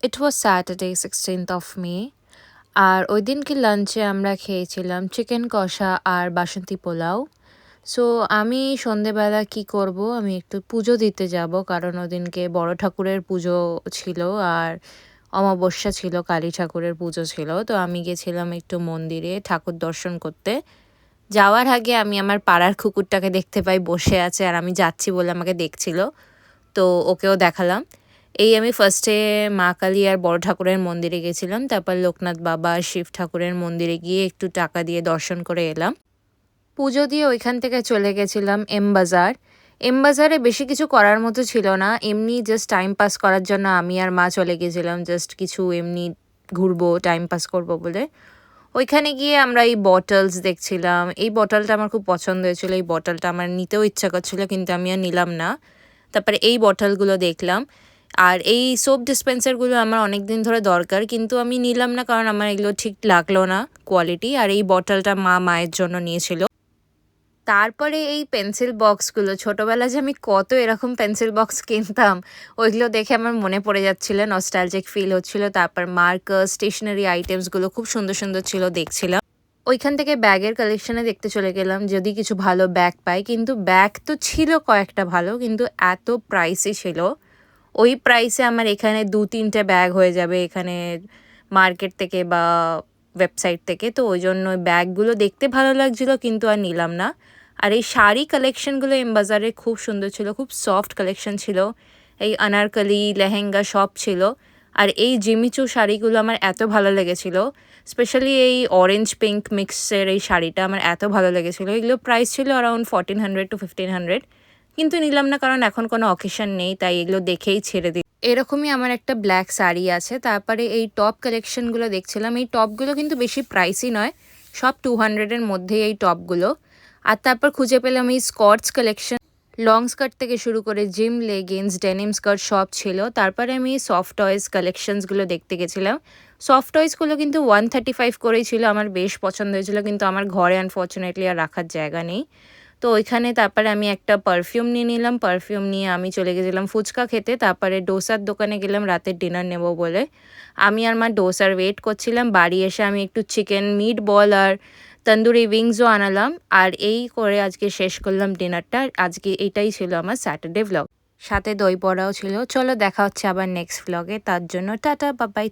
It was Saturday 16th of May. আর ওই দিনকে লাঞ্চে আমরা খেয়েছিলাম চিকেন কষা আর বাসন্তী পোলাও। সো আমি সন্ধেবেলা কি করব, আমি একটু পুজো দিতে যাব, কারণ ওদিনকে বড় ঠাকুরের পুজো ছিল আর অমাবস্যা ছিল, কালী ঠাকুরের পুজো ছিল। তো আমি গেছিলাম একটু মন্দিরে ঠাকুর দর্শন করতে। যাওয়ার আগে আমি আমার পাড়ার কুকুরটাকে দেখতে পাই বসে আছে, আর আমি যাচ্ছি বলে আমাকে দেখছিল, তো ওকেও দেখালাম। এই আমি ফার্স্টে মা কালী আর বড় ঠাকুরের মন্দিরে গেছিলাম, তারপর লোকনাথ বাবা শিব ঠাকুরের মন্দিরে গিয়ে একটু টাকা দিয়ে দর্শন করে এলাম। পুজো দিয়ে ওইখান থেকে চলে গেছিলাম এম বাজার। এম বাজারে বেশি কিছু করার মতো ছিল না, এমনি জাস্ট টাইম পাস করার জন্য আমি আর মা চলে গেছিলাম, জাস্ট কিছু এমনি ঘুরবো টাইম পাস করব বলে। ওইখানে গিয়ে আমরা এই বটলস দেখছিলাম, এই বটলটা আমার খুব পছন্দ হয়েছিল, এই বটলটা আমার নিতেও ইচ্ছা করছিল কিন্তু আমি আর নিলাম না। তারপরে এই বটলগুলো দেখলাম, আর এই সোপ ডিসপেন্সারগুলো আমার অনেক দিন ধরে দরকার, কিন্তু আমি নিলাম না কারণ আমার এগুলো ঠিক লাগলো না কোয়ালিটি। আর এই বটলটা মা মায়ের জন্য নিয়েছিল। তারপরে এই পেন্সিল বক্সগুলো, ছোটোবেলায় যে আমি কত এরকম পেন্সিল বক্স কিনতাম, ওইগুলো দেখে আমার মনে পড়ে যাচ্ছিল, নস্টালজিক ফিল হচ্ছিল। তারপর মার্কার, স্টেশনারি আইটেমসগুলো খুব সুন্দর সুন্দর ছিল, দেখছিলাম। ওইখান থেকে ব্যাগের কালেকশানে দেখতে চলে গেলাম যদি কিছু ভালো ব্যাগ পাই, কিন্তু ব্যাগ তো ছিল কয়েকটা ভালো, কিন্তু এত প্রাইসই ছিল। ওই প্রাইসে আমার এখানে 2-3টে ব্যাগ হয়ে যাবে এখানে মার্কেট থেকে বা ওয়েবসাইট থেকে, তো ওই জন্য ওই ব্যাগগুলো দেখতে ভালো লাগছিলো কিন্তু আর নিলাম না। আর এই শাড়ি কালেকশনগুলো এম বাজারে খুব সুন্দর ছিল, খুব সফট কালেকশন ছিল, এই আনারকলি লেহেঙ্গা সব ছিল। আর এই জিমিচু শাড়িগুলো আমার এত ভালো লেগেছিলো, স্পেশালি এই অরেঞ্জ পিঙ্ক মিক্সের এই শাড়িটা আমার এত ভালো লেগেছিলো। এগুলো প্রাইস ছিল অ্যারাউন্ড 1400 to 1500, কিন্তু নিলাম না কারণ এখন কোনো অকেশন নেই, তাই এগুলো দেখেই ছেড়ে দিই। এরকমই আমার একটা ব্ল্যাক শাড়ি আছে। তারপরে এই টপ কালেকশনগুলো দেখছিলাম, এই টপগুলো কিন্তু বেশি প্রাইসই নয়, সব 200-এর মধ্যেই এই টপগুলো। আর তারপর খুঁজে পেলাম এই স্কর্টস কালেকশন, লং স্কার্ট থেকে শুরু করে জিম লেগিংস, ডেনিম স্কার্ট সব ছিল। তারপরে আমি সফট টয়েস কালেকশনসগুলো দেখতে গেছিলাম। সফট টয়েসগুলো কিন্তু 135 করেই ছিল, আমার বেশ পছন্দ হয়েছিল, কিন্তু আমার ঘরে আনফর্চুনেটলি আর রাখার জায়গা নেই। তো ওইখানে তারপরে আমি একটা পারফিউম নিয়ে নিলাম, পারফিউম নিয়ে আমি চলে গেছিলাম ফুচকা খেতে। তারপরে ডোসার দোকানে গেলাম রাতের ডিনার নেব বলে। আমি আর মা ডোসার ওয়েট করছিলাম। বাড়ি এসে আমি একটু চিকেন মিট বল আর তন্দুরি উইংসও আনালাম। আর এই করে আজকে শেষ করলাম ডিনারটা। আজকে এটাই ছিল আমার স্যাটারডে ভ্লগ, সাথে দই বড়াও ছিল। চলো দেখা হচ্ছে আবার নেক্সট ভ্লগে, তার জন্য টাটা, বাই বাই।